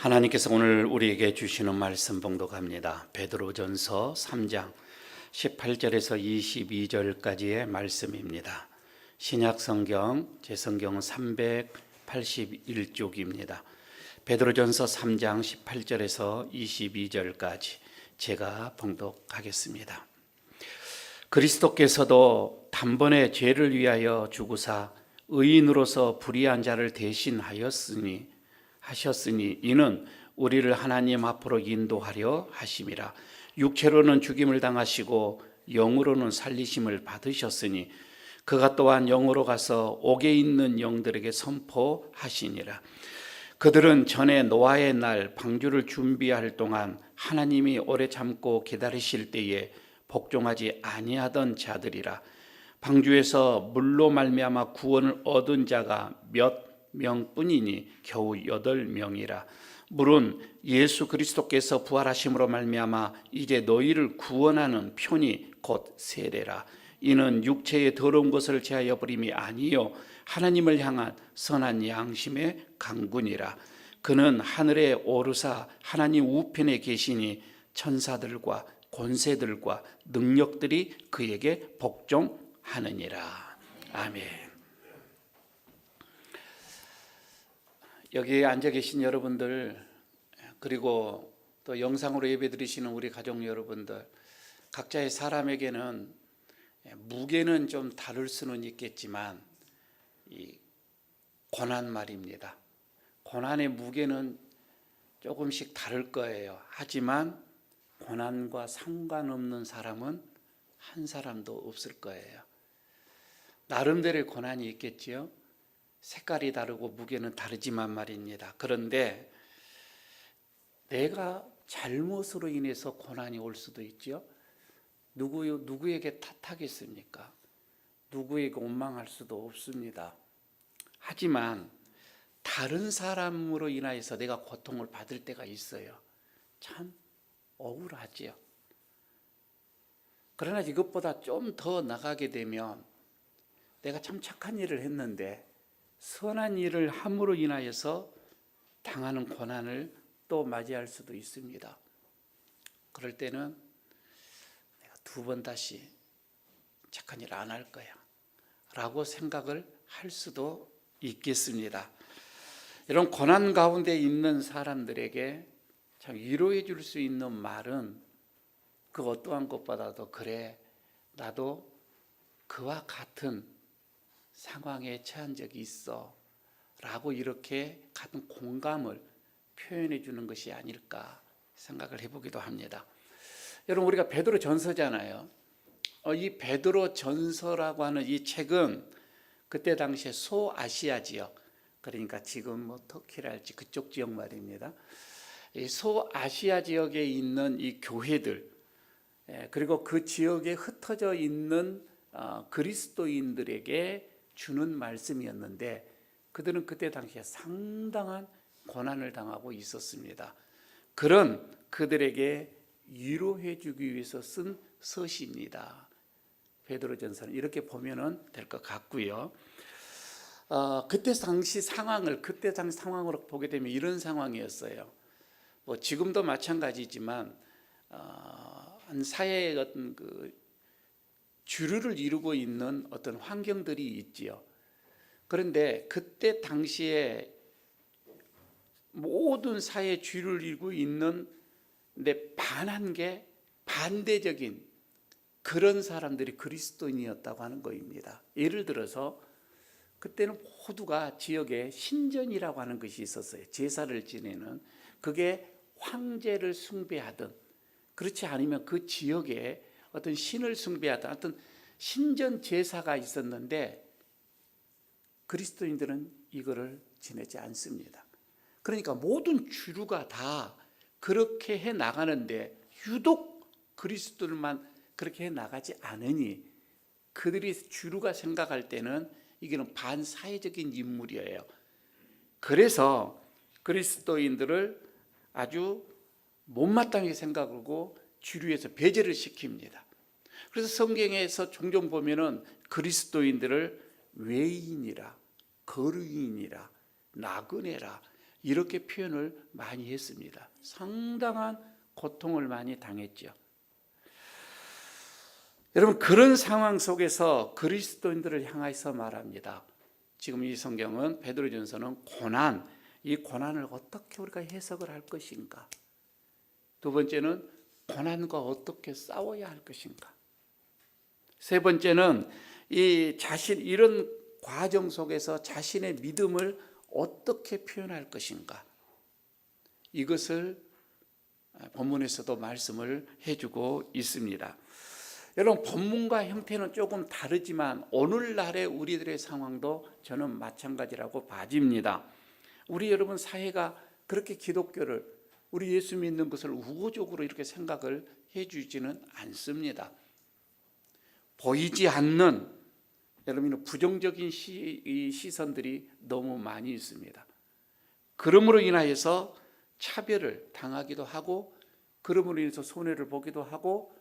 하나님께서 오늘 우리에게 주시는 말씀 봉독합니다. 베드로전서 3장 18절에서 22절까지의 말씀입니다. 신약성경 제성경 381쪽입니다. 베드로전서 3장 18절에서 22절까지 제가 봉독하겠습니다. 그리스도께서도 단번에 죄를 위하여 죽으사 의인으로서 불의한 자를 대신하셨으니 이는 우리를 하나님 앞으로 인도하려 하심이라. 육체로는 죽임을 당하시고 영으로는 살리심을 받으셨으니 그가 또한 영으로 가서 옥에 있는 영들에게 선포하시니라. 그들은 전에 노아의 날 방주를 준비할 동안 하나님이 오래 참고 기다리실 때에 복종하지 아니하던 자들이라. 방주에서 물로 말미암아 구원을 얻은 자가 몇 명뿐이니 겨우 8명이라. 물은 예수 그리스도께서 부활하심으로 말미암아 이제 너희를 구원하는 편이 곧 세례라. 이는 육체의 더러운 것을 제하여 버림이 아니요 하나님을 향한 선한 양심의 강군이라. 그는 하늘에 오르사 하나님 우편에 계시니 천사들과 권세들과 능력들이 그에게 복종하느니라. 아멘. 여기 앉아 계신 여러분들, 그리고 또 영상으로 예배드리시는 우리 가족 여러분들, 각자의 사람에게는 무게는 좀 다를 수는 있겠지만 이 고난 말입니다. 고난의 무게는 조금씩 다를 거예요. 하지만 고난과 상관없는 사람은 한 사람도 없을 거예요. 나름대로의 고난이 있겠지요. 색깔이 다르고 무게는 다르지만 말입니다. 그런데 내가 잘못으로 인해서 고난이 올 수도 있죠. 누구에게 탓하겠습니까? 누구에게 원망할 수도 없습니다. 하지만 다른 사람으로 인하여서 내가 고통을 받을 때가 있어요. 참 억울하지요. 그러나 이것보다 좀 더 나가게 되면 내가 참 착한 일을 했는데 선한 일을 함으로 인하여서 당하는 고난을 또 맞이할 수도 있습니다. 그럴 때는 내가 2번 다시 착한 일 안 할 거야 라고 생각을 할 수도 있겠습니다. 이런 고난 가운데 있는 사람들에게 참 위로해 줄 수 있는 말은 그 어떠한 것보다도 그래, 나도 그와 같은 상황에 처한 적이 있어 라고 이렇게 같은 공감을 표현해 주는 것이 아닐까 생각을 해보기도 합니다. 여러분, 우리가 베드로 전서잖아요. 이 베드로 전서라고 하는 이 책은 그때 당시에 소아시아 지역, 그러니까 지금 뭐 터키랄지 그쪽 지역 말입니다. 이 소아시아 지역에 있는 이 교회들, 그리고 그 지역에 흩어져 있는 그리스도인들에게 주는 말씀이었는데 그들은 그때 당시에 상당한 고난을 당하고 있었습니다. 그런 그들에게 위로해 주기 위해서 쓴 서시입니다. 베드로전서는 이렇게 보면 될 것 같고요. 그때 당시 상황으로 보게 되면 이런 상황이었어요. 뭐 지금도 마찬가지지만 한 사회의 어떤 주류를 이루고 있는 어떤 환경들이 있지요. 그런데 그때 당시에 모든 사회 주류를 이루고 있는데 반한 게 반대적인 그런 사람들이 그리스도인이었다고 하는 것입니다. 예를 들어서 그때는 모두가 지역에 신전이라고 하는 것이 있었어요. 제사를 지내는, 그게 황제를 숭배하든 그렇지 않으면 그 지역에 어떤 신을 숭배하던 어떤 신전 제사가 있었는데 그리스도인들은 이거를 지내지 않습니다. 그러니까 모든 주류가 다 그렇게 해 나가는데 유독 그리스도들만 그렇게 해 나가지 않으니 그들이 주류가 생각할 때는 이게는 반사회적인 인물이에요. 그래서 그리스도인들을 아주 못마땅하게 생각하고 주류에서 배제를 시킵니다. 그래서 성경에서 종종 보면은 그리스도인들을 외인이라, 거류인이라, 나그네라 이렇게 표현을 많이 했습니다. 상당한 고통을 많이 당했죠. 여러분, 그런 상황 속에서 그리스도인들을 향해서 말합니다. 지금 이 성경은 베드로전서는 고난, 이 고난을 어떻게 우리가 해석을 할 것인가? 두 번째는 고난과 어떻게 싸워야 할 것인가? 세 번째는 이런 과정 속에서 자신의 믿음을 어떻게 표현할 것인가? 이것을 본문에서도 말씀을 해주고 있습니다. 여러분, 본문과 형태는 조금 다르지만 오늘날의 우리들의 상황도 저는 마찬가지라고 봐집니다. 우리 여러분 사회가 그렇게 기독교를, 우리 예수 믿는 것을 우호적으로 이렇게 생각을 해주지는 않습니다. 보이지 않는 여러분 부정적인 시선들이 너무 많이 있습니다. 그러므로 인하여서 차별을 당하기도 하고, 그러므로 인해서 손해를 보기도 하고,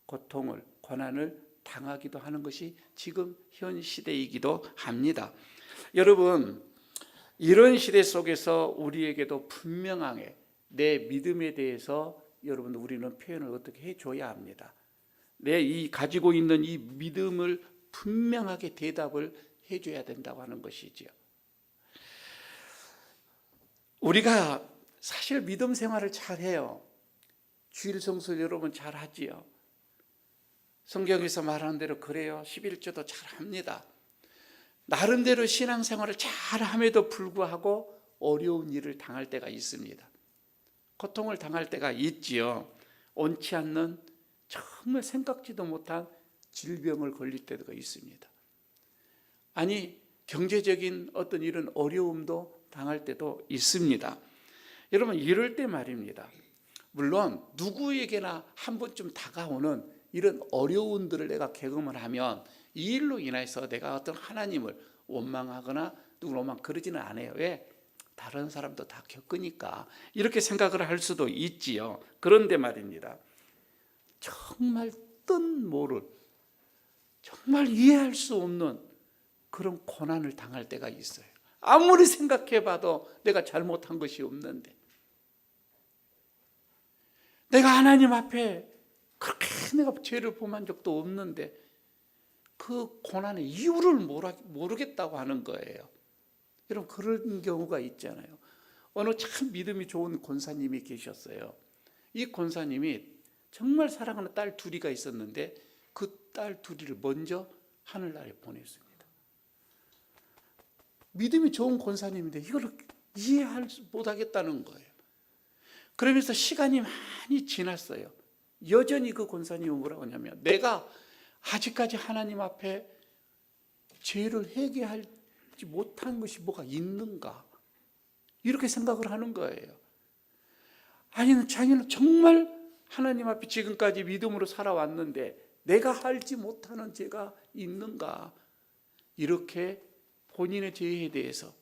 고통을, 고난을 당하기도 하는 것이 지금 현 시대이기도 합니다. 여러분, 이런 시대 속에서 우리에게도 분명하게 내 믿음에 대해서 여러분 우리는 표현을 어떻게 해줘야 합니다. 내 가지고 있는 이 믿음을 분명하게 대답을 해줘야 된다고 하는 것이죠. 우리가 사실 믿음 생활을 잘해요. 주일 성수 여러분 잘하지요. 성경에서 말하는 대로 그래요. 11조도 잘합니다. 나름대로 신앙생활을 잘함에도 불구하고 어려운 일을 당할 때가 있습니다. 고통을 당할 때가 있지요. 옳지 않는 정말 생각지도 못한 질병을 걸릴 때가 있습니다. 아니, 경제적인 어떤 이런 어려움도 당할 때도 있습니다. 여러분, 이럴 때 말입니다. 물론 누구에게나 한 번쯤 다가오는 이런 어려움들을 내가 경험을 하면 이 일로 인해서 내가 어떤 하나님을 원망하거나 누구를 원망 그러지는 않아요. 왜? 다른 사람도 다 겪으니까 이렇게 생각을 할 수도 있지요. 그런데 말입니다. 정말 모를, 정말 이해할 수 없는 그런 고난을 당할 때가 있어요. 아무리 생각해봐도 내가 잘못한 것이 없는데, 내가 하나님 앞에 그렇게 내가 죄를 범한 적도 없는데 그 고난의 이유를 모르겠다고 하는 거예요. 여러분, 그런 경우가 있잖아요. 어느 참 믿음이 좋은 권사님이 계셨어요. 이 권사님이 정말 사랑하는 딸 둘이가 있었는데 그 딸 둘이를 먼저 하늘나라에 보냈습니다. 믿음이 좋은 권사님인데 이걸 못하겠다는 거예요. 그러면서 시간이 많이 지났어요. 여전히 그 권사님은 뭐라고 하냐면, 내가 아직까지 하나님 앞에 죄를 회개하지 못한 것이 뭐가 있는가, 이렇게 생각을 하는 거예요. 아니, 자기는 정말 하나님 앞에 지금까지 믿음으로 살아왔는데 내가 알지 못하는 죄가 있는가, 이렇게 본인의 죄에 대해서,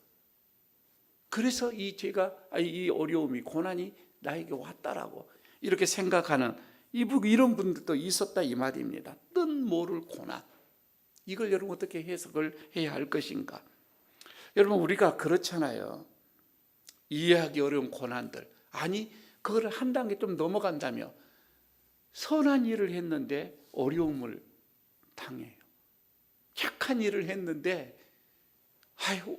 그래서 이 어려움이, 고난이 나에게 왔다라고 이렇게 생각하는 이런 분들도 있었다 이 말입니다. 뜻 모를 고난, 이걸 여러분 어떻게 해석을 해야 할 것인가? 여러분, 우리가 그렇잖아요. 이해하기 어려운 고난들, 아니 그걸 한 단계 좀 넘어간다며 선한 일을 했는데 어려움을 당해요. 착한 일을 했는데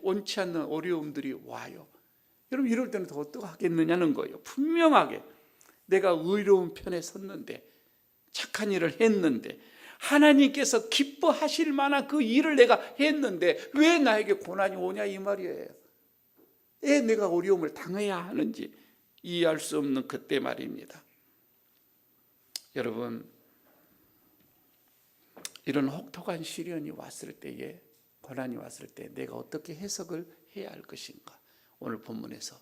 원치 않는 어려움들이 와요. 여러분, 이럴 때는 더 어떡하겠느냐는 거예요. 분명하게 내가 의로운 편에 섰는데, 착한 일을 했는데, 하나님께서 기뻐하실 만한 그 일을 내가 했는데 왜 나에게 고난이 오냐 이 말이에요. 왜 내가 어려움을 당해야 하는지 이해할 수 없는 그때 말입니다. 여러분, 이런 혹독한 시련이 왔을 때에, 고난이 왔을 때 내가 어떻게 해석을 해야 할 것인가, 오늘 본문에서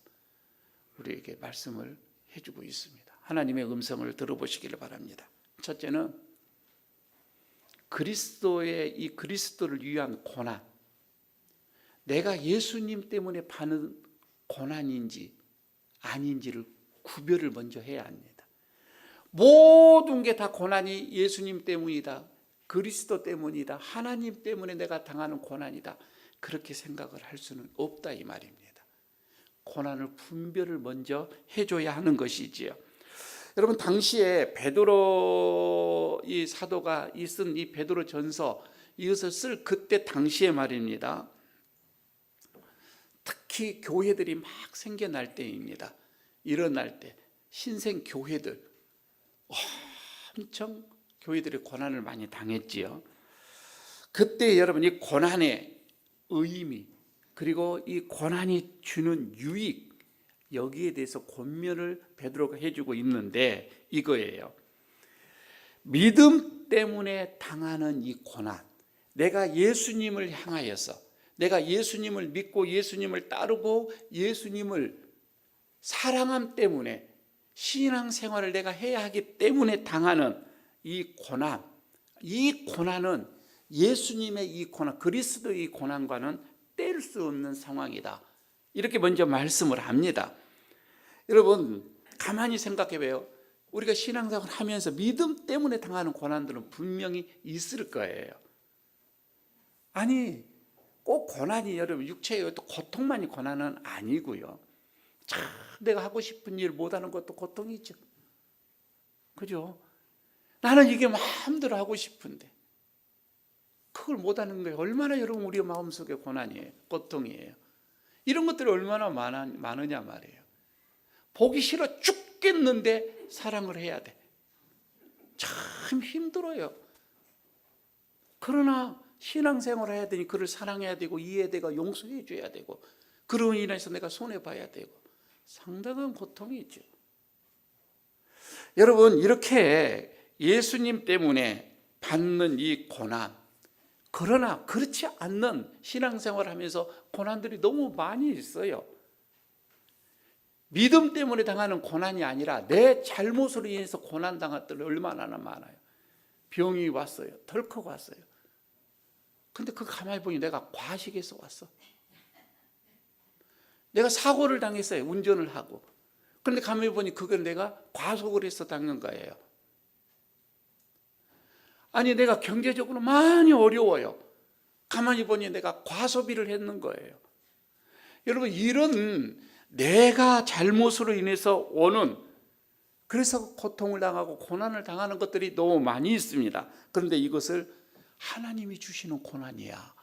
우리에게 말씀을 해주고 있습니다. 하나님의 음성을 들어보시기를 바랍니다. 첫째는 그리스도를 위한 고난, 내가 예수님 때문에 받는 고난인지 아닌지를 구별을 먼저 해야 합니다. 모든 게 다 고난이 예수님 때문이다, 그리스도 때문이다, 하나님 때문에 내가 당하는 고난이다, 그렇게 생각을 할 수는 없다 이 말입니다. 고난을 분별을 먼저 해줘야 하는 것이지요. 여러분, 당시에 베드로 이 사도가 쓴 이 베드로 전서, 이것을 쓸 그때 당시에 말입니다. 특히 교회들이 막 생겨날 때입니다. 일어날 때 신생 교회들, 엄청 교회들이 고난을 많이 당했지요. 그때 여러분, 이 고난의 의미, 그리고 이 고난이 주는 유익, 여기에 대해서 권면을 베드로가 해주고 있는데 이거예요. 믿음 때문에 당하는 이 고난, 내가 예수님을 향하여서, 내가 예수님을 믿고 예수님을 따르고 예수님을 사랑함 때문에, 신앙생활을 내가 해야 하기 때문에 당하는 이 고난, 이 고난은 예수님의 이 고난, 그리스도의 이 고난과는 뗄 수 없는 상황이다, 이렇게 먼저 말씀을 합니다. 여러분, 가만히 생각해봐요. 우리가 신앙생활 하면서 믿음 때문에 당하는 고난들은 분명히 있을 거예요. 아니, 꼭 고난이 여러분 육체의 고통만이 고난은 아니고요. 참 내가 하고 싶은 일 못하는 것도 고통이죠. 그죠? 나는 이게 마음대로 하고 싶은데 그걸 못하는 게 얼마나 여러분 우리 마음속에 고난이에요, 고통이에요. 이런 것들이 얼마나 많으냐 말이에요. 보기 싫어 죽겠는데 사랑을 해야 돼. 참 힘들어요. 그러나 신앙생활을 해야 되니 그를 사랑해야 되고 이해해야 되고 용서해 줘야 되고, 그로 인해서 내가 손해봐야 되고, 상당한 고통이 있죠. 여러분, 이렇게 예수님 때문에 받는 이 고난, 그러나 그렇지 않는 신앙생활을 하면서 고난들이 너무 많이 있어요. 믿음 때문에 당하는 고난이 아니라 내 잘못으로 인해서 고난당한 것들이 얼마나 많아요. 병이 왔어요. 덜컥 왔어요. 근데 그 가만히 보니 내가 과식해서 왔어. 내가 사고를 당했어요. 운전을 하고. 그런데 가만히 보니 그걸 내가 과속을 해서 당한 거예요. 아니, 내가 경제적으로 많이 어려워요. 가만히 보니 내가 과소비를 했는 거예요. 여러분, 이런 내가 잘못으로 인해서 오는, 그래서 고통을 당하고 고난을 당하는 것들이 너무 많이 있습니다. 그런데 이것을 하나님이 주시는 고난이야,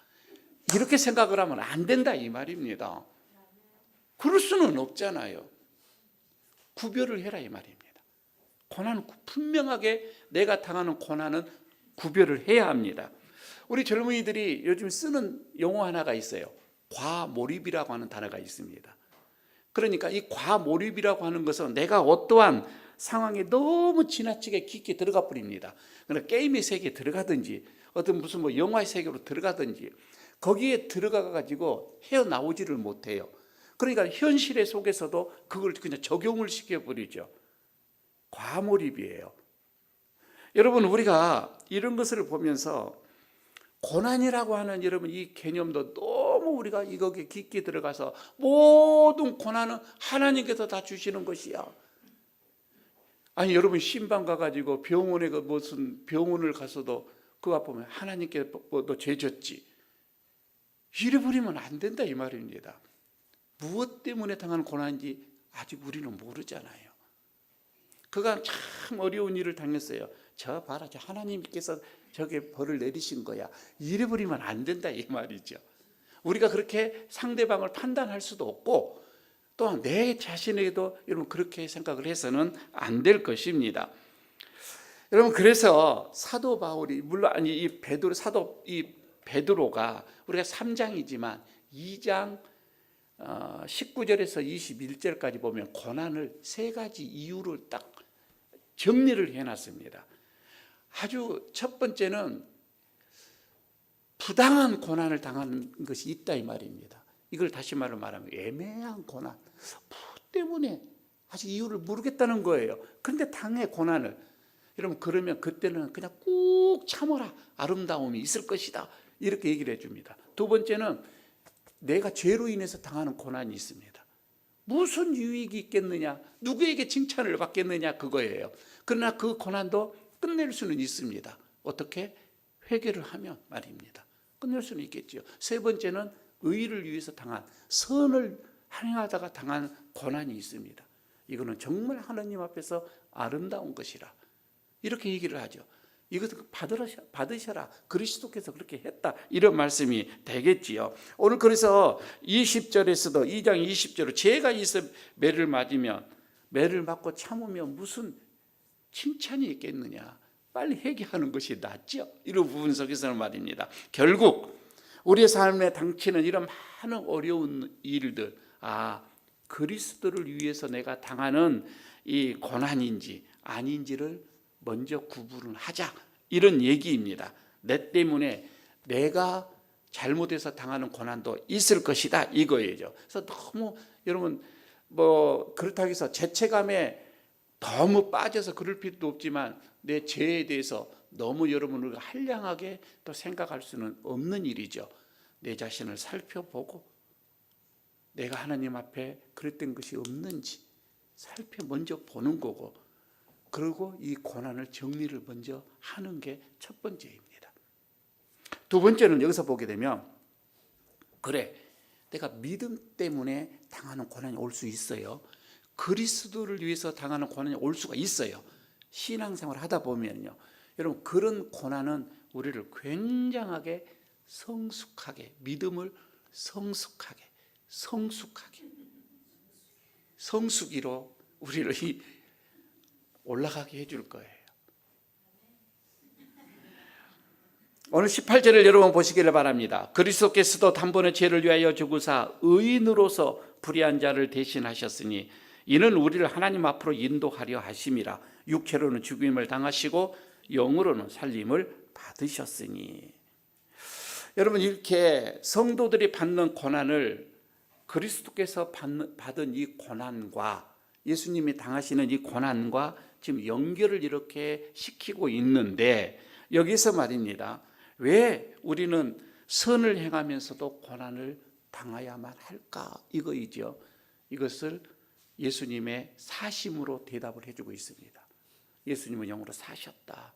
이렇게 생각을 하면 안 된다 이 말입니다. 그럴 수는 없잖아요. 구별을 해라 이 말입니다. 고난은 분명하게, 내가 당하는 고난은 구별을 해야 합니다. 우리 젊은이들이 요즘 쓰는 용어 하나가 있어요. 과몰입이라고 하는 단어가 있습니다. 그러니까 이 과몰입이라고 하는 것은 내가 어떠한 상황에 너무 지나치게 깊게 들어가 버립니다. 그러니까 게임의 세계에 들어가든지 어떤 무슨 영화의 세계로 들어가든지 거기에 들어가 가지고 헤어나오지를 못해요. 그러니까 현실의 속에서도 그걸 그냥 적용을 시켜버리죠. 과몰입이에요. 여러분, 우리가 이런 것을 보면서 고난이라고 하는 여러분 이 개념도 너무 우리가 이거에 깊게 들어가서 모든 고난은 하나님께서 다 주시는 것이야. 아니, 여러분 신방 가가지고 병원에 무슨 병원을 가서도 그거 앞보면 하나님께 너 죄 졌지, 이래버리면 안 된다 이 말입니다. 무엇 때문에 당한 고난인지 아직 우리는 모르잖아요. 그가 참 어려운 일을 당했어요. 저 봐라, 저 하나님께서 저게 벌을 내리신 거야, 이래버리면 안 된다 이 말이죠. 우리가 그렇게 상대방을 판단할 수도 없고, 또한 내 자신에게도 여러분 그렇게 생각을 해서는 안 될 것입니다. 여러분, 그래서 사도 바울이, 물론 아니 이 베드로가 우리가 3장이지만 2장 19절에서 21절까지 보면 고난을 3가지 이유를 딱 정리를 해놨습니다. 아주 첫 번째는 부당한 고난을 당하는 것이 있다 이 말입니다. 이걸 다시 말하면 애매한 고난, 뭐 때문에 아직 이유를 모르겠다는 거예요. 그런데 당해 고난을, 여러분 그러면 그때는 그냥 꾹 참아라, 아름다움이 있을 것이다, 이렇게 얘기를 해줍니다. 두 번째는 내가 죄로 인해서 당하는 고난이 있습니다. 무슨 유익이 있겠느냐, 누구에게 칭찬을 받겠느냐, 그거예요. 그러나 그 고난도 끝낼 수는 있습니다. 어떻게? 회개를 하면 말입니다. 끝낼 수는 있겠죠. 세 번째는 의를 위해서 당한, 선을 행하다가 당한 고난이 있습니다. 이거는 정말 하나님 앞에서 아름다운 것이라 이렇게 얘기를 하죠. 이것을 받으셔라. 그리스도께서 그렇게 했다. 이런 말씀이 되겠지요. 오늘 그래서 20절에서도 2장 20절로 죄가 있어 매를 맞으면 매를 맞고 참으면 무슨 칭찬이 있겠느냐. 빨리 회개하는 것이 낫죠. 이런 부분 속에서는 말입니다. 결국 우리의 삶에 닥치는 이런 많은 어려운 일들, 그리스도를 위해서 내가 당하는 이 고난인지 아닌지를 먼저 구분을 하자, 이런 얘기입니다. 내 때문에 내가 잘못해서 당하는 고난도 있을 것이다, 이거예요. 그래서 너무 여러분 그렇다고 해서 죄책감에 너무 빠져서 그럴 필요도 없지만 내 죄에 대해서 너무 여러분을 한량하게 또 생각할 수는 없는 일이죠. 내 자신을 살펴보고 내가 하나님 앞에 그랬던 것이 없는지 먼저 보는 거고, 그리고 이 고난을 정리를 먼저 하는 게 첫 번째입니다. 두 번째는 여기서 보게 되면, 그래, 내가 믿음 때문에 당하는 고난이 올 수 있어요. 그리스도를 위해서 당하는 고난이 올 수가 있어요. 신앙생활을 하다 보면요, 여러분, 그런 고난은 우리를 굉장하게 성숙하게, 믿음을 성숙이로 우리를 올라가게 해줄 거예요. 오늘 18절을 여러분 보시기를 바랍니다. 그리스도께서도 단번에 죄를 위하여 죽으사 의인으로서 불의한 자를 대신하셨으니 이는 우리를 하나님 앞으로 인도하려 하심이라. 육체로는 죽임을 당하시고 영으로는 살림을 받으셨으니. 여러분, 이렇게 성도들이 받는 고난을 그리스도께서 받은 이 고난과 예수님이 당하시는 이 고난과 지금 연결을 이렇게 시키고 있는데, 여기서 말입니다. 왜 우리는 선을 행하면서도 고난을 당해야만 할까? 이거이죠. 이것을 예수님의 사심으로 대답을 해주고 있습니다. 예수님은 영으로 사셨다.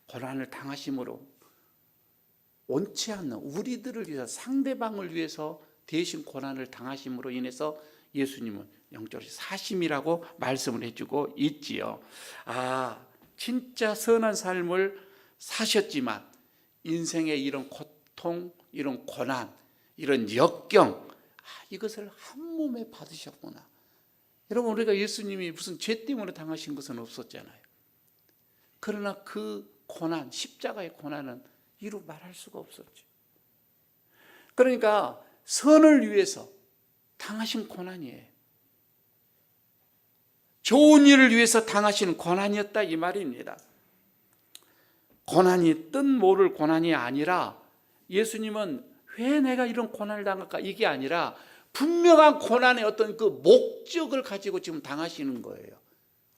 고난을 당하심으로 원치 않는 우리들을 위해서, 상대방을 위해서 대신 고난을 당하심으로 인해서 예수님은 영적으로 사심이라고 말씀을 해주고 있지요. 진짜 선한 삶을 사셨지만 인생의 이런 고통, 이런 고난, 이런 역경, 이것을 한 몸에 받으셨구나. 여러분, 우리가 예수님이 무슨 죄 때문에 당하신 것은 없었잖아요. 그러나 그 고난, 십자가의 고난은 이루 말할 수가 없었죠. 그러니까 선을 위해서 당하신 고난이에요. 좋은 일을 위해서 당하신 고난이었다, 이 말입니다. 고난이 뜻 모를 고난이 아니라, 예수님은 왜 내가 이런 고난을 당할까, 이게 아니라 분명한 고난의 어떤 그 목적을 가지고 지금 당하시는 거예요.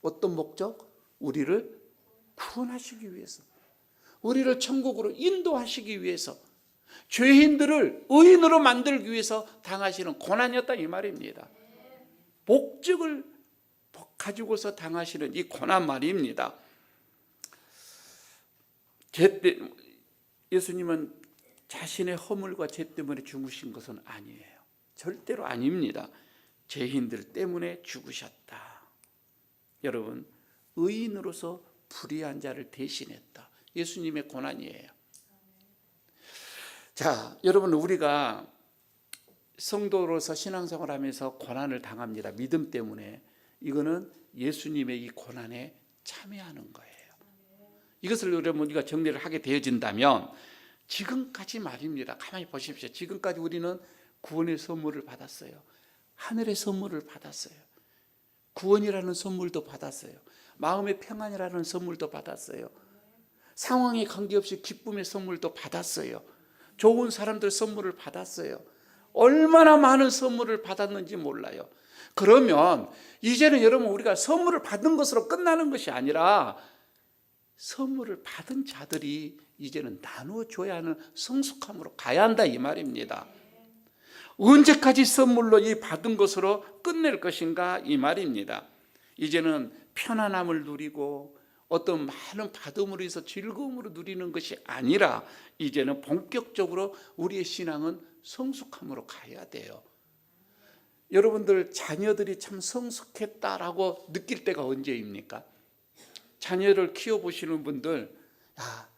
어떤 목적? 우리를 구원하시기 위해서, 우리를 천국으로 인도하시기 위해서, 죄인들을 의인으로 만들기 위해서 당하시는 고난이었다, 이 말입니다. 목적을 가지고서 당하시는 이 고난 말입니다. 예수님은 자신의 허물과 죄 때문에 죽으신 것은 아니에요. 절대로 아닙니다. 죄인들 때문에 죽으셨다. 여러분, 의인으로서 불의한 자를 대신했다. 예수님의 고난이에요. 자, 여러분, 우리가 성도로서 신앙생활하면서 고난을 당합니다. 믿음 때문에. 이거는 예수님의 이 고난에 참여하는 거예요. 이것을 여러분, 우리가 정리를 하게 되어진다면, 지금까지 말입니다. 가만히 보십시오. 지금까지 우리는 구원의 선물을 받았어요. 하늘의 선물을 받았어요. 구원이라는 선물도 받았어요. 마음의 평안이라는 선물도 받았어요. 상황에 관계없이 기쁨의 선물도 받았어요. 좋은 사람들 선물을 받았어요. 얼마나 많은 선물을 받았는지 몰라요. 그러면 이제는 여러분, 우리가 선물을 받은 것으로 끝나는 것이 아니라 선물을 받은 자들이 이제는 나누어줘야 하는 성숙함으로 가야 한다, 이 말입니다. 언제까지 선물로 이 받은 것으로 끝낼 것인가, 이 말입니다. 이제는 편안함을 누리고 어떤 많은 받음으로 해서 즐거움으로 누리는 것이 아니라, 이제는 본격적으로 우리의 신앙은 성숙함으로 가야 돼요. 여러분들 자녀들이 참 성숙했다라고 느낄 때가 언제입니까? 자녀를 키워보시는 분들, 야,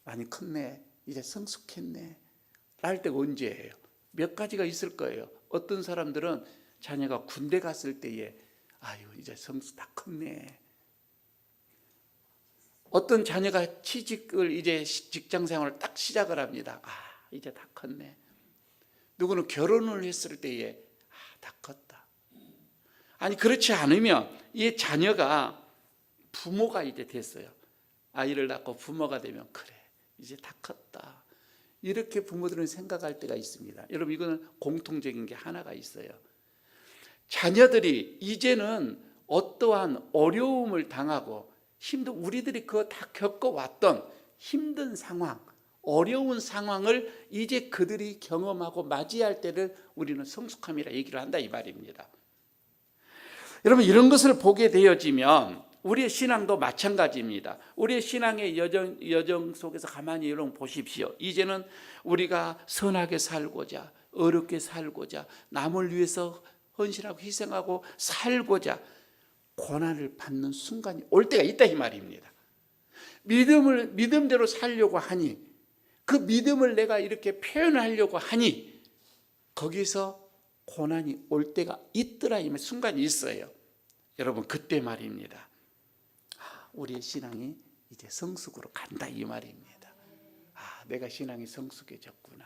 많이 컸네, 이제 성숙했네 랄 때가 언제예요? 몇 가지가 있을 거예요. 어떤 사람들은 자녀가 군대 갔을 때에 아유, 이제 성숙 다 컸네. 어떤 자녀가 취직을 이제 직장 생활을 딱 시작을 합니다. 아, 이제 다 컸네. 누구는 결혼을 했을 때에 아, 다 컸다. 아니, 그렇지 않으면 이 자녀가 부모가 이제 됐어요. 아이를 낳고 부모가 되면 그래, 이제 다 컸다. 이렇게 부모들은 생각할 때가 있습니다. 여러분, 이거는 공통적인 게 하나가 있어요. 자녀들이 이제는 어떠한 어려움을 당하고 우리들이 그거 다 겪어왔던 힘든 상황, 어려운 상황을 이제 그들이 경험하고 맞이할 때를 우리는 성숙함이라 얘기를 한다 이 말입니다. 여러분, 이런 것을 보게 되어지면 우리의 신앙도 마찬가지입니다. 우리의 신앙의 여정 속에서 가만히 여러분 보십시오. 이제는 우리가 선하게 살고자, 어렵게 살고자, 남을 위해서 헌신하고 희생하고 살고자 고난을 받는 순간이 올 때가 있다 이 말입니다. 믿음대로 살려고 하니, 그 믿음을 내가 이렇게 표현하려고 하니 거기서 고난이 올 때가 있더라 이 순간이 있어요. 여러분, 그때 말입니다. 우리의 신앙이 이제 성숙으로 간다 이 말입니다. 아, 내가 신앙이 성숙해졌구나.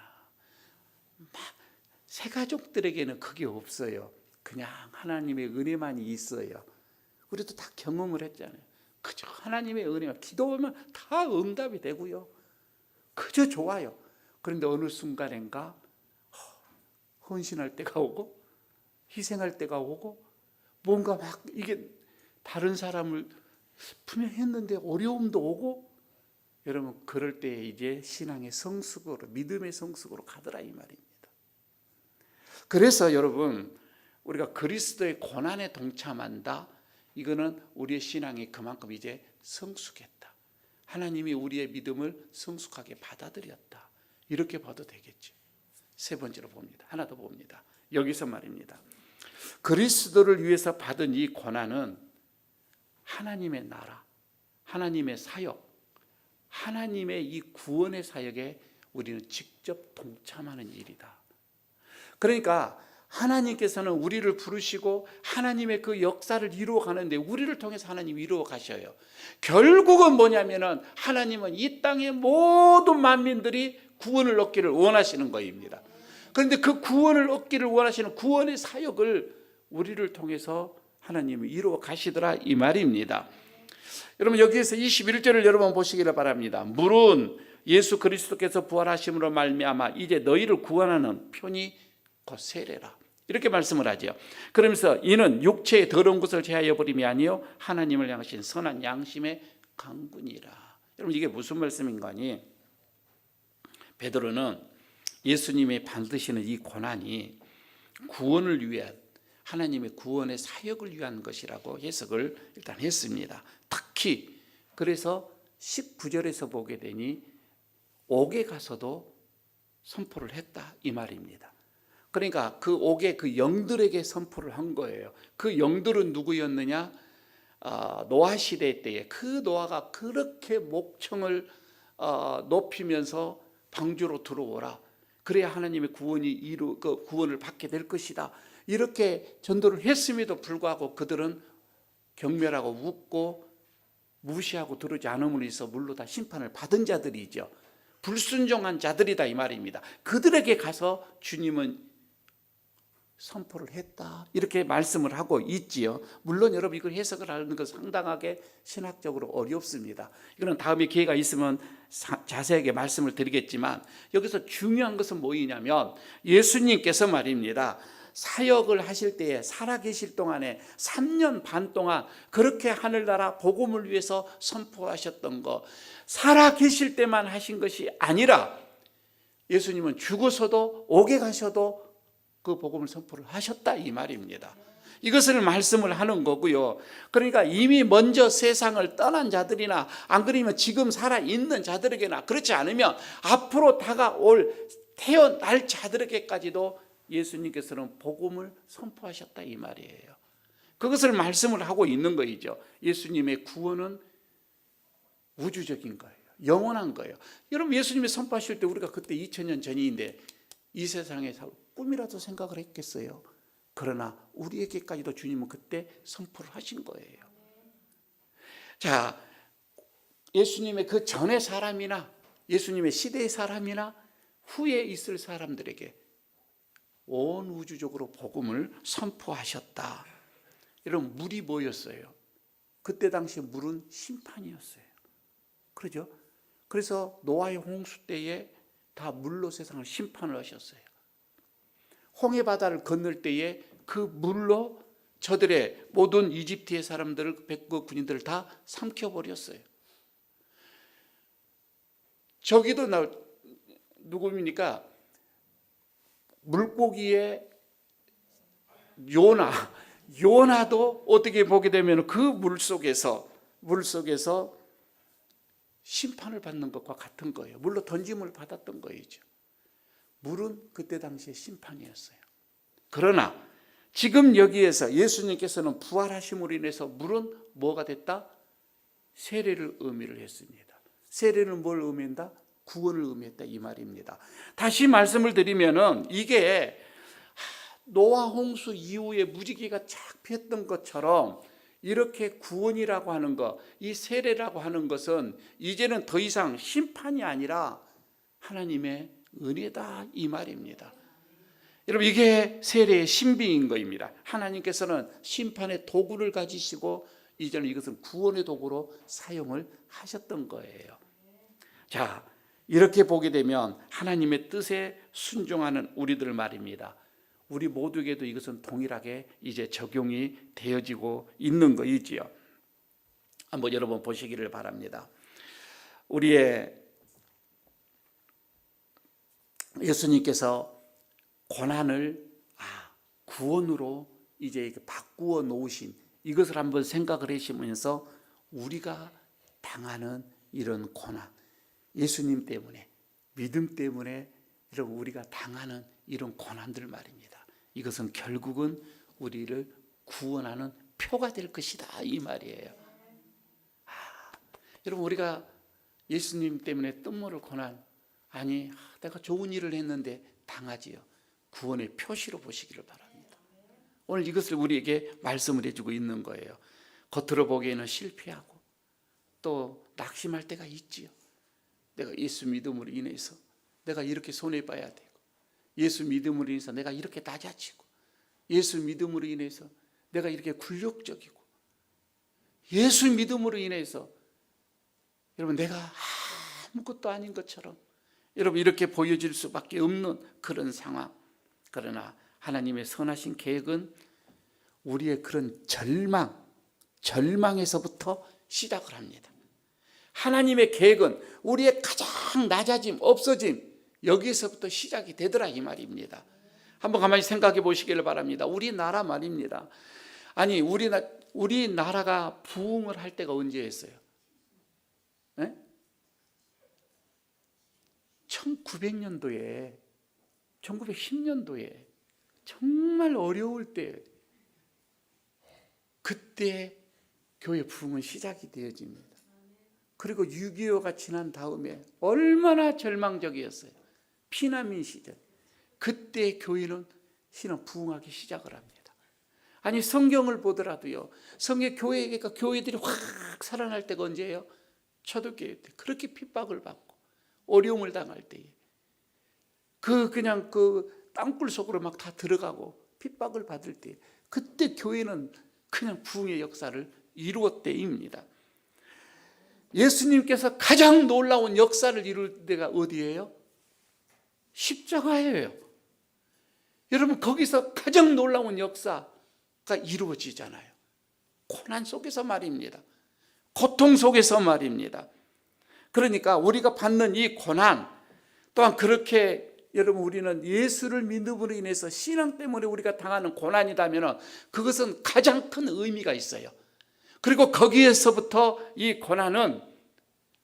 새 가족들에게는 그게 없어요. 그냥 하나님의 은혜만이 있어요. 우리도 다 경험을 했잖아요. 그저 하나님의 은혜만 기도하면 다 응답이 되고요. 그저 좋아요. 그런데 어느 순간인가 헌신할 때가 오고 희생할 때가 오고 뭔가 막 이게 다른 사람을 분명했는데 어려움도 오고, 여러분 그럴 때 이제 신앙의 성숙으로, 믿음의 성숙으로 가더라 이 말입니다. 그래서 여러분, 우리가 그리스도의 고난에 동참한다, 이거는 우리의 신앙이 그만큼 이제 성숙했다, 하나님이 우리의 믿음을 성숙하게 받아들였다, 이렇게 봐도 되겠죠. 세 번째로 봅니다. 하나 더 봅니다. 여기서 말입니다. 그리스도를 위해서 받은 이 고난은 하나님의 나라, 하나님의 사역, 하나님의 이 구원의 사역에 우리는 직접 동참하는 일이다. 그러니까 하나님께서는 우리를 부르시고 하나님의 그 역사를 이루어 가는데 우리를 통해서 하나님이 이루어 가셔요. 결국은 뭐냐면은 하나님은 이 땅의 모든 만민들이 구원을 얻기를 원하시는 것입니다. 그런데 그 구원을 얻기를 원하시는 구원의 사역을 우리를 통해서 하나님이 이루어 가시더라 이 말입니다. 여러분, 여기에서 21절을 여러분 보시기를 바랍니다. 물은 예수 그리스도께서 부활하심으로 말미암아 이제 너희를 구원하는 편이 곧 세례라, 이렇게 말씀을 하죠. 그러면서 이는 육체의 더러운 것을 제하여 버림이 아니요 하나님을 향하신 선한 양심의 강군이라. 여러분, 이게 무슨 말씀인가니? 베드로는 예수님이 받으시는 이 고난이 구원을 위한, 하나님의 구원의 사역을 위한 것이라고 해석을 일단 했습니다. 특히 그래서 19절에서 보게 되니 옥에 가서도 선포를 했다 이 말입니다. 그러니까 그 옥에 그 영들에게 선포를 한 거예요. 그 영들은 누구였느냐? 노아 시대 때에 그 노아가 그렇게 목청을 높이면서 방주로 들어오라, 그래야 하나님의 구원을 받게 될 것이다, 이렇게 전도를 했음에도 불구하고 그들은 경멸하고 웃고 무시하고 들어오지 않음으로 인해서 물로 다 심판을 받은 자들이죠. 불순종한 자들이다 이 말입니다. 그들에게 가서 주님은 선포를 했다, 이렇게 말씀을 하고 있지요. 물론 여러분, 이걸 해석을 하는 건 상당하게 신학적으로 어렵습니다. 이거는 다음에 기회가 있으면 자세하게 말씀을 드리겠지만, 여기서 중요한 것은 뭐냐면 예수님께서 말입니다, 사역을 하실 때에 살아계실 동안에 3년 반 동안 그렇게 하늘나라 복음을 위해서 선포하셨던 것, 살아계실 때만 하신 것이 아니라 예수님은 죽어서도 옥에 가셔도 그 복음을 선포를 하셨다 이 말입니다. 이것을 말씀을 하는 거고요. 그러니까 이미 먼저 세상을 떠난 자들이나 안 그러면 지금 살아있는 자들에게나, 그렇지 않으면 앞으로 다가올 태어날 자들에게까지도 예수님께서는 복음을 선포하셨다 이 말이에요. 그것을 말씀을 하고 있는 거이죠. 예수님의 구원은 우주적인 거예요. 영원한 거예요. 여러분 예수님이 선포하실 때 우리가 그때 2000년 전인데 이 세상에 꿈이라도 생각을 했겠어요. 그러나 우리에게까지도 주님은 그때 선포를 하신 거예요. 자, 예수님의 그 전의 사람이나 예수님의 시대의 사람이나 후에 있을 사람들에게 온 우주적으로 복음을 선포하셨다. 여러분 물이 뭐였어요? 그때 당시 물은 심판이었어요. 그렇죠? 그래서 노아의 홍수 때에 다 물로 세상을 심판을 하셨어요. 홍해 바다를 건널 때에 그 물로 저들의 모든 이집트의 사람들을 백국 군인들을 다 삼켜버렸어요. 저기도 누구입니까? 물고기의 요나도 어떻게 보게 되면 그 물속에서 심판을 받는 것과 같은 거예요. 물로 던짐을 받았던 거이죠. 물은 그때 당시에 심판이었어요. 그러나 지금 여기에서 예수님께서는 부활하심으로 인해서 물은 뭐가 됐다? 세례를 의미를 했습니다. 세례는 뭘 의미한다? 구원을 의미했다 이 말입니다. 다시 말씀을 드리면은 이게 노아 홍수 이후에 무지개가 쫙 피었던 것처럼 이렇게 구원이라고 하는 것, 이 세례라고 하는 것은 이제는 더 이상 심판이 아니라 하나님의 은혜다 이 말입니다. 여러분 이게 세례의 신비인 것입니다. 하나님께서는 심판의 도구를 가지시고 이제는 이것은 구원의 도구로 사용을 하셨던 거예요. 자, 이렇게 보게 되면 하나님의 뜻에 순종하는 우리들 말입니다. 우리 모두에게도 이것은 동일하게 이제 적용이 되어지고 있는 것이지요. 한번 여러분 보시기를 바랍니다. 우리의 예수님께서 고난을 구원으로 이제 바꾸어 놓으신 이것을 한번 생각을 하시면서 우리가 당하는 이런 고난, 예수님 때문에, 믿음 때문에 여러분 우리가 당하는 이런 고난들 말입니다. 이것은 결국은 우리를 구원하는 표가 될 것이다 이 말이에요. 여러분 우리가 예수님 때문에 뜬모를 고난, 아니 내가 좋은 일을 했는데 당하지요. 구원의 표시로 보시기를 바랍니다. 오늘 이것을 우리에게 말씀을 해주고 있는 거예요. 겉으로 보기에는 실패하고 또 낙심할 때가 있지요. 내가 예수 믿음으로 인해서 내가 이렇게 손해봐야 되고, 예수 믿음으로 인해서 내가 이렇게 낮아지고, 예수 믿음으로 인해서 내가 이렇게 굴욕적이고, 예수 믿음으로 인해서 여러분 내가 아무것도 아닌 것처럼 여러분 이렇게 보여질 수밖에 없는 그런 상황. 그러나 하나님의 선하신 계획은 우리의 그런 절망에서부터 시작을 합니다. 하나님의 계획은 우리의 가장 낮아짐, 없어짐, 여기에서부터 시작이 되더라 이 말입니다. 한번 가만히 생각해 보시기를 바랍니다. 우리나라 말입니다. 아니 우리나라가 부흥을 할 때가 언제였어요? 1900년도에 1910년도에 정말 어려울 때 그때 교회 부흥은 시작이 되어집니다. 그리고 6.25가 지난 다음에 얼마나 절망적이었어요. 피난민 시절. 그때 교회는 신앙 부흥하기 시작을 합니다. 아니 성경을 보더라도요. 성경 교회들이 확 살아날 때가 언제예요? 초대교회 때 그렇게 핍박을 받고 어려움을 당할 때에 그냥 땅굴 속으로 막 다 들어가고 핍박을 받을 때 그때 교회는 그냥 부흥의 역사를 이루었대입니다. 예수님께서 가장 놀라운 역사를 이룰 때가 어디예요? 십자가예요. 여러분 거기서 가장 놀라운 역사가 이루어지잖아요. 고난 속에서 말입니다. 고통 속에서 말입니다. 그러니까 우리가 받는 이 고난 또한 그렇게 여러분 우리는 예수를 믿음으로 인해서 신앙 때문에 우리가 당하는 고난이라면 그것은 가장 큰 의미가 있어요. 그리고 거기에서부터 이 고난은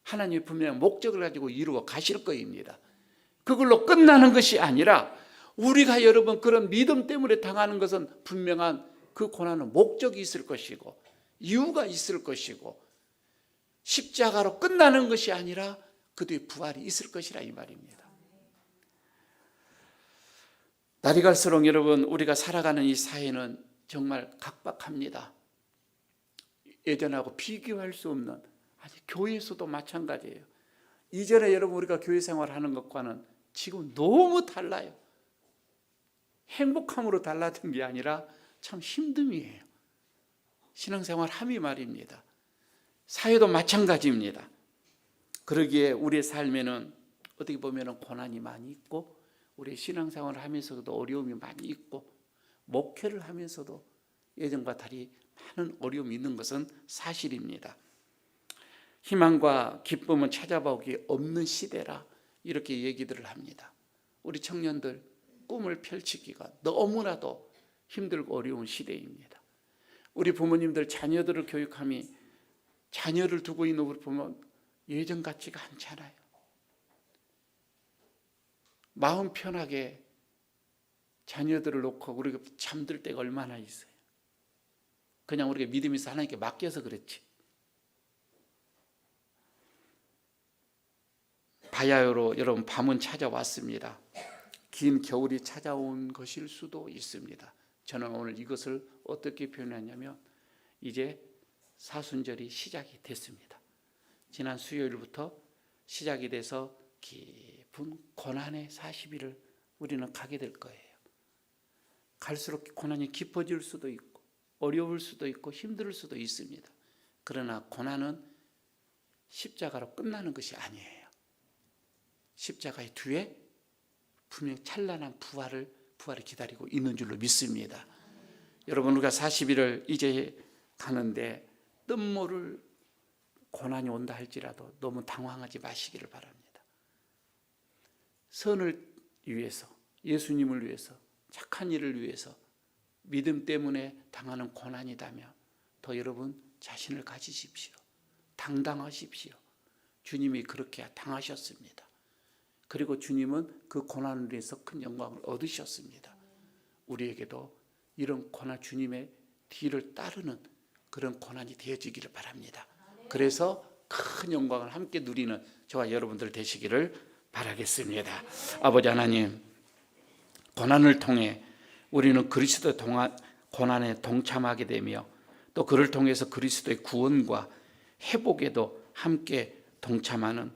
하나님이 분명히 목적을 가지고 이루어 가실 것입니다. 그걸로 끝나는 것이 아니라 우리가 여러분 그런 믿음 때문에 당하는 것은 분명한 그 고난은 목적이 있을 것이고 이유가 있을 것이고 십자가로 끝나는 것이 아니라 그 뒤에 부활이 있을 것이라 이 말입니다. 날이 갈수록 여러분 우리가 살아가는 이 사회는 정말 각박합니다. 예전하고 비교할 수 없는, 아니 교회에서도 마찬가지예요. 이전에 여러분 우리가 교회 생활하는 것과는 지금 너무 달라요. 행복함으로 달라진 게 아니라 참 힘듦이에요. 신앙생활 함이 말입니다. 사회도 마찬가지입니다. 그러기에 우리의 삶에는 어떻게 보면 고난이 많이 있고 우리 신앙생활을 하면서도 어려움이 많이 있고 목회를 하면서도 예전과 달리 많은 어려움이 있는 것은 사실입니다. 희망과 기쁨은 찾아보기 없는 시대라 이렇게 얘기들을 합니다. 우리 청년들 꿈을 펼치기가 너무나도 힘들고 어려운 시대입니다. 우리 부모님들 자녀들을 교육함이 자녀를 두고 있는 우리 보면 예전 같지가 않잖아요. 마음 편하게 자녀들을 놓고 우리가 잠들 때가 얼마나 있어요. 그냥 우리가 믿음이 있어 하나님께 맡겨서 그렇지. 바야흐로 여러분 밤은 찾아왔습니다. 긴 겨울이 찾아온 것일 수도 있습니다. 저는 오늘 이것을 어떻게 표현하냐면 이제 사순절이 시작이 됐습니다. 지난 수요일부터 시작이 돼서 깊은 고난의 40일을 우리는 가게 될 거예요. 갈수록 고난이 깊어질 수도 있고 어려울 수도 있고 힘들 수도 있습니다. 그러나 고난은 십자가로 끝나는 것이 아니에요. 십자가의 뒤에 분명 찬란한 부활이 기다리고 있는 줄로 믿습니다. 여러분 우리가 40일을 이제 가는데 뜻모를 고난이 온다 할지라도 너무 당황하지 마시기를 바랍니다. 선을 위해서, 예수님을 위해서, 착한 일을 위해서 믿음 때문에 당하는 고난이다면 더 여러분 자신을 가지십시오. 당당하십시오. 주님이 그렇게 당하셨습니다. 그리고 주님은 그 고난을 위해서 큰 영광을 얻으셨습니다. 우리에게도 이런 고난, 주님의 뒤를 따르는 그런 고난이 되어지기를 바랍니다. 그래서 큰 영광을 함께 누리는 저와 여러분들 되시기를 바라겠습니다. 아버지 하나님, 고난을 통해 우리는 그리스도의 고난에 동참하게 되며 또 그를 통해서 그리스도의 구원과 회복에도 함께 동참하는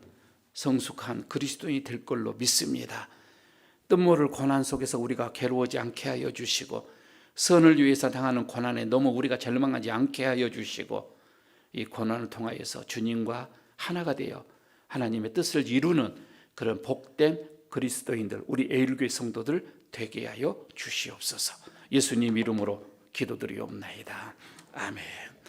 성숙한 그리스도인이 될 걸로 믿습니다. 뜻모를 고난 속에서 우리가 괴로워지 않게 하여 주시고 선을 위해서 당하는 고난에 너무 우리가 절망하지 않게 하여 주시고 이 고난을 통하여서 주님과 하나가 되어 하나님의 뜻을 이루는 그런 복된 그리스도인들, 우리 에일교회 성도들 되게 하여 주시옵소서. 예수님 이름으로 기도드리옵나이다. 아멘.